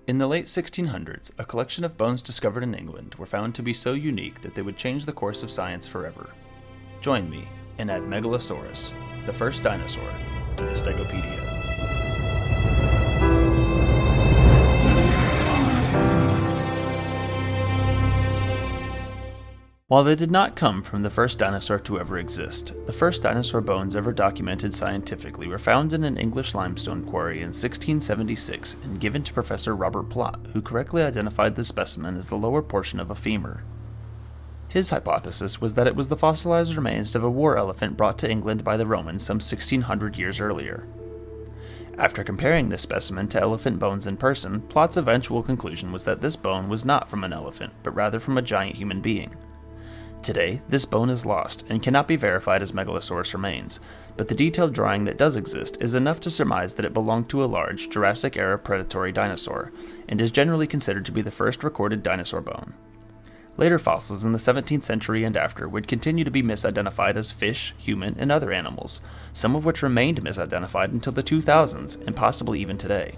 In the late 1600s, a collection of bones discovered in England were found to be so unique that they would change the course of science forever. Join me and add Megalosaurus, the first dinosaur, to the Stegopedia. While they did not come from the first dinosaur to ever exist, the first dinosaur bones ever documented scientifically were found in an English limestone quarry in 1676 and given to Professor Robert Plot, who correctly identified the specimen as the lower portion of a femur. His hypothesis was that it was the fossilized remains of a war elephant brought to England by the Romans some 1600 years earlier. After comparing this specimen to elephant bones in person, Plot's eventual conclusion was that this bone was not from an elephant, but rather from a giant human being. Today, this bone is lost and cannot be verified as Megalosaurus remains, but the detailed drawing that does exist is enough to surmise that it belonged to a large Jurassic-era predatory dinosaur, and is generally considered to be the first recorded dinosaur bone. Later fossils in the 17th century and after would continue to be misidentified as fish, human, and other animals, some of which remained misidentified until the 2000s, and possibly even today.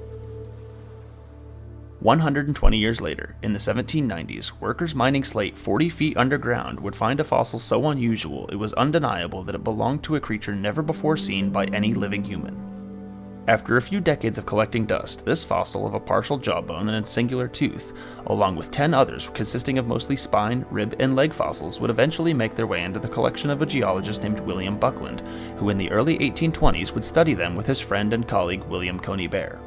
120 years later, in the 1790s, workers mining slate 40 feet underground would find a fossil so unusual it was undeniable that it belonged to a creature never before seen by any living human. After a few decades of collecting dust, this fossil of a partial jawbone and a singular tooth, along with 10 others consisting of mostly spine, rib, and leg fossils, would eventually make their way into the collection of a geologist named William Buckland, who in the early 1820s would study them with his friend and colleague William Coney Bear.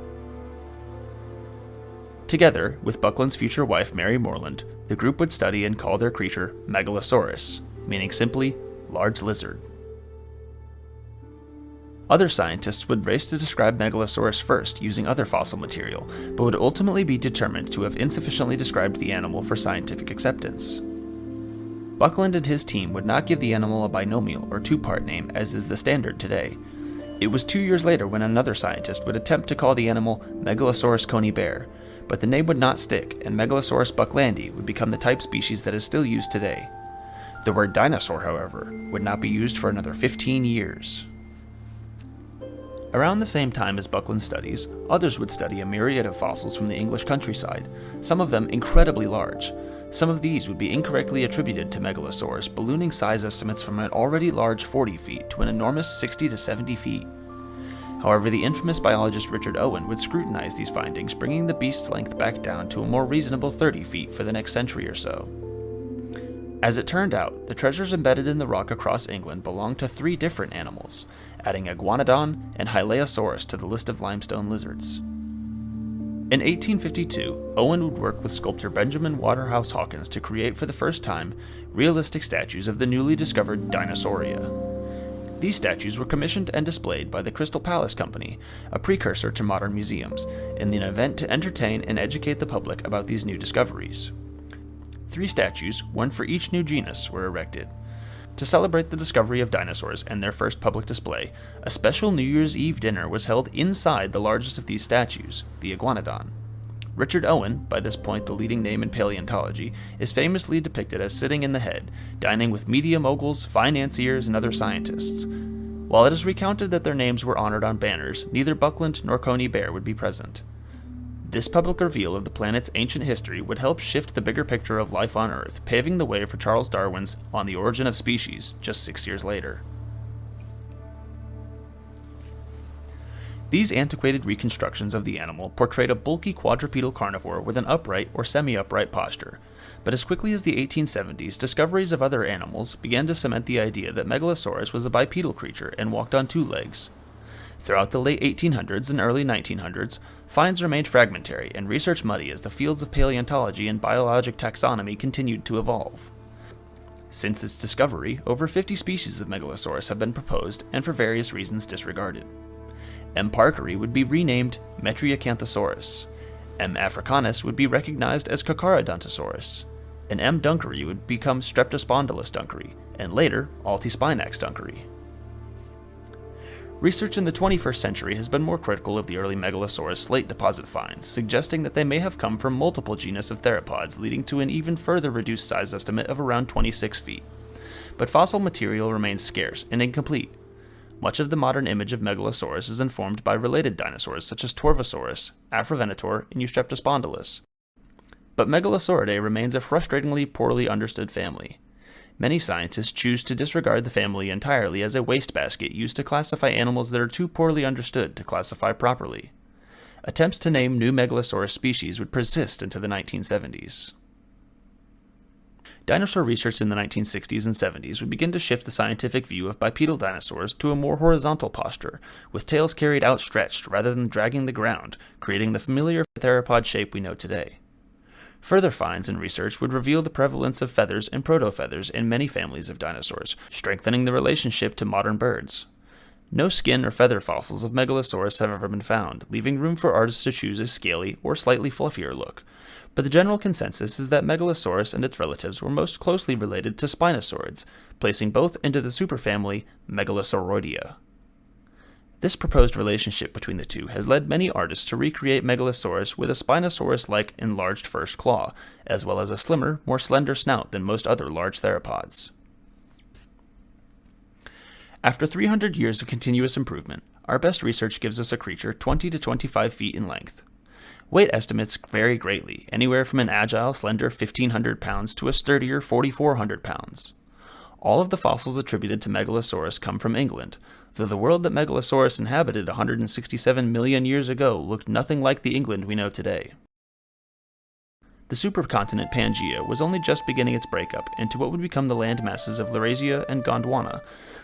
Together, with Buckland's future wife Mary Moreland, the group would study and call their creature Megalosaurus, meaning simply large lizard. Other scientists would race to describe Megalosaurus first using other fossil material, but would ultimately be determined to have insufficiently described the animal for scientific acceptance. Buckland and his team would not give the animal a binomial or two-part name as is the standard today. It was 2 years later when another scientist would attempt to call the animal Megalosaurus coney bear, but the name would not stick, and Megalosaurus bucklandi would become the type species that is still used today. The word dinosaur, however, would not be used for another 15 years. Around the same time as Buckland's studies, others would study a myriad of fossils from the English countryside, some of them incredibly large. Some of these would be incorrectly attributed to Megalosaurus, ballooning size estimates from an already large 40 feet to an enormous 60 to 70 feet. However, the infamous biologist Richard Owen would scrutinize these findings, bringing the beast's length back down to a more reasonable 30 feet for the next century or so. As it turned out, the treasures embedded in the rock across England belonged to 3 different animals, adding Iguanodon and Hylaeosaurus to the list of limestone lizards. In 1852, Owen would work with sculptor Benjamin Waterhouse Hawkins to create for the first time realistic statues of the newly discovered Dinosauria. These statues were commissioned and displayed by the Crystal Palace Company, a precursor to modern museums, in an event to entertain and educate the public about these new discoveries. 3 statues, one for each new genus, were erected. To celebrate the discovery of dinosaurs and their first public display, a special New Year's Eve dinner was held inside the largest of these statues, the Iguanodon. Richard Owen, by this point the leading name in paleontology, is famously depicted as sitting in the head, dining with media moguls, financiers, and other scientists. While it is recounted that their names were honored on banners, neither Buckland nor Coney Bear would be present. This public reveal of the planet's ancient history would help shift the bigger picture of life on Earth, paving the way for Charles Darwin's On the Origin of Species just 6 years later. These antiquated reconstructions of the animal portrayed a bulky quadrupedal carnivore with an upright or semi-upright posture, but as quickly as the 1870s, discoveries of other animals began to cement the idea that Megalosaurus was a bipedal creature and walked on 2 legs. Throughout the late 1800s and early 1900s, finds remained fragmentary and research muddy as the fields of paleontology and biologic taxonomy continued to evolve. Since its discovery, over 50 species of Megalosaurus have been proposed and for various reasons disregarded. M. parkeri would be renamed Metriacanthosaurus, M. africanus would be recognized as Carcharodontosaurus, and M. dunckery would become Streptospondylus dunckery, and later Altispinax dunckery. Research in the 21st century has been more critical of the early Megalosaurus slate deposit finds, suggesting that they may have come from multiple genus of theropods, leading to an even further reduced size estimate of around 26 feet. But fossil material remains scarce and incomplete. Much of the modern image of Megalosaurus is informed by related dinosaurs such as Torvosaurus, Afrovenator, and Eustreptospondylus. But Megalosauridae remains a frustratingly poorly understood family. Many scientists choose to disregard the family entirely as a wastebasket used to classify animals that are too poorly understood to classify properly. Attempts to name new Megalosaurus species would persist into the 1970s. Dinosaur research in the 1960s and 70s would begin to shift the scientific view of bipedal dinosaurs to a more horizontal posture, with tails carried outstretched rather than dragging the ground, creating the familiar theropod shape we know today. Further finds and research would reveal the prevalence of feathers and protofeathers in many families of dinosaurs, strengthening the relationship to modern birds. No skin or feather fossils of Megalosaurus have ever been found, leaving room for artists to choose a scaly or slightly fluffier look. But the general consensus is that Megalosaurus and its relatives were most closely related to Spinosaurids, placing both into the superfamily Megalosauroidea. This proposed relationship between the two has led many artists to recreate Megalosaurus with a Spinosaurus-like enlarged first claw, as well as a slimmer, more slender snout than most other large theropods. After 300 years of continuous improvement, our best research gives us a creature 20 to 25 feet in length. Weight estimates vary greatly, anywhere from an agile, slender 1,500 pounds to a sturdier 4,400 pounds. All of the fossils attributed to Megalosaurus come from England, though the world that Megalosaurus inhabited 167 million years ago looked nothing like the England we know today. The supercontinent Pangaea was only just beginning its breakup into what would become the landmasses of Laurasia and Gondwana,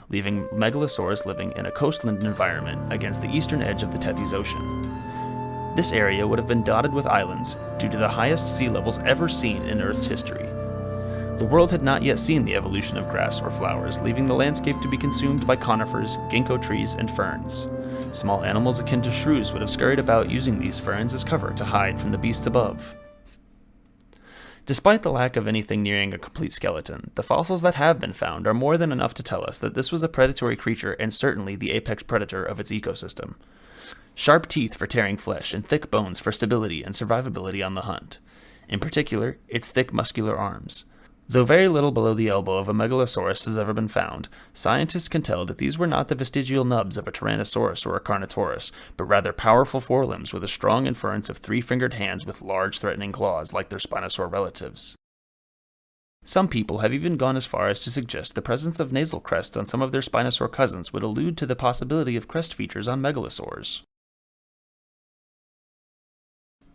leaving Megalosaurus living in a coastland environment against the eastern edge of the Tethys Ocean. This area would have been dotted with islands due to the highest sea levels ever seen in Earth's history. The world had not yet seen the evolution of grass or flowers, leaving the landscape to be consumed by conifers, ginkgo trees, and ferns. Small animals akin to shrews would have scurried about using these ferns as cover to hide from the beasts above. Despite the lack of anything nearing a complete skeleton, the fossils that have been found are more than enough to tell us that this was a predatory creature and certainly the apex predator of its ecosystem. Sharp teeth for tearing flesh and thick bones for stability and survivability on the hunt. In particular, its thick muscular arms. Though very little below the elbow of a Megalosaurus has ever been found, scientists can tell that these were not the vestigial nubs of a Tyrannosaurus or a Carnotaurus, but rather powerful forelimbs with a strong inference of three-fingered hands with large threatening claws like their Spinosaur relatives. Some people have even gone as far as to suggest the presence of nasal crests on some of their Spinosaur cousins would allude to the possibility of crest features on Megalosaurs.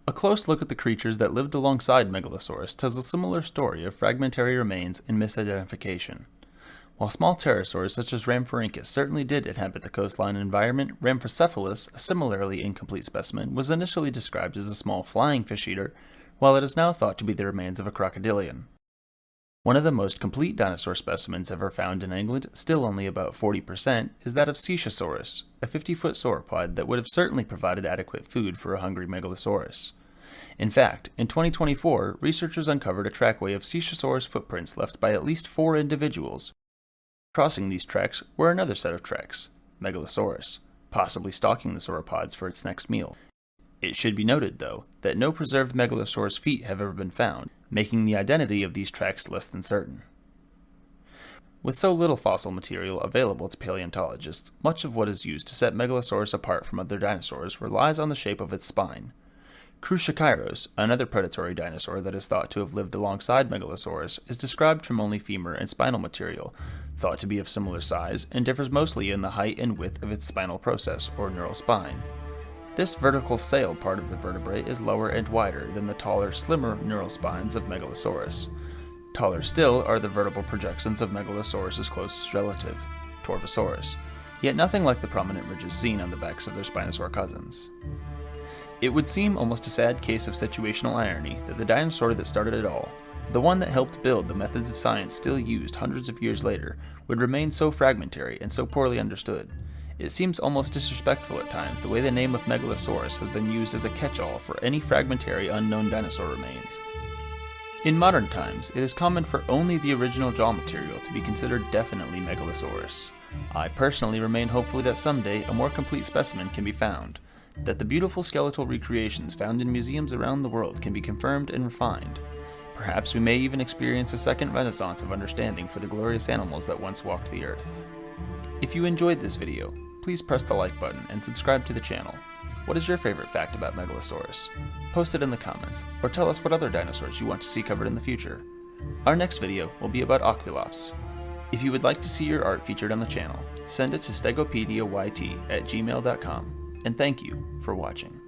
A close look at the creatures that lived alongside Megalosaurus tells a similar story of fragmentary remains and misidentification. While small pterosaurs such as Rhamphorhynchus certainly did inhabit the coastline environment, Rhamphrocephalus, a similarly incomplete specimen, was initially described as a small flying fish-eater, while it is now thought to be the remains of a crocodilian. One of the most complete dinosaur specimens ever found in England, still only about 40%, is that of Cesiosaurus, a 50-foot sauropod that would have certainly provided adequate food for a hungry Megalosaurus. In fact, in 2024, researchers uncovered a trackway of Cesiosaurus footprints left by at least 4 individuals. Crossing these tracks were another set of tracks, Megalosaurus, possibly stalking the sauropods for its next meal. It should be noted, though, that no preserved Megalosaurus feet have ever been found, making the identity of these tracks less than certain. With so little fossil material available to paleontologists, much of what is used to set Megalosaurus apart from other dinosaurs relies on the shape of its spine. Cruciakairos, another predatory dinosaur that is thought to have lived alongside Megalosaurus, is described from only femur and spinal material, thought to be of similar size, and differs mostly in the height and width of its spinal process, or neural spine. This vertical sail part of the vertebrae is lower and wider than the taller, slimmer neural spines of Megalosaurus. Taller still are the vertebral projections of Megalosaurus's closest relative, Torvosaurus, yet nothing like the prominent ridges seen on the backs of their Spinosaur cousins. It would seem almost a sad case of situational irony that the dinosaur that started it all, the one that helped build the methods of science still used hundreds of years later, would remain so fragmentary and so poorly understood. It seems almost disrespectful at times the way the name of Megalosaurus has been used as a catch-all for any fragmentary unknown dinosaur remains. In modern times, it is common for only the original jaw material to be considered definitely Megalosaurus. I personally remain hopeful that someday a more complete specimen can be found, that the beautiful skeletal recreations found in museums around the world can be confirmed and refined. Perhaps we may even experience a second renaissance of understanding for the glorious animals that once walked the earth. If you enjoyed this video, please press the like button and subscribe to the channel. What is your favorite fact about Megalosaurus? Post it in the comments, or tell us what other dinosaurs you want to see covered in the future. Our next video will be about Oculops. If you would like to see your art featured on the channel, send it to stegopediayt@gmail.com, and thank you for watching.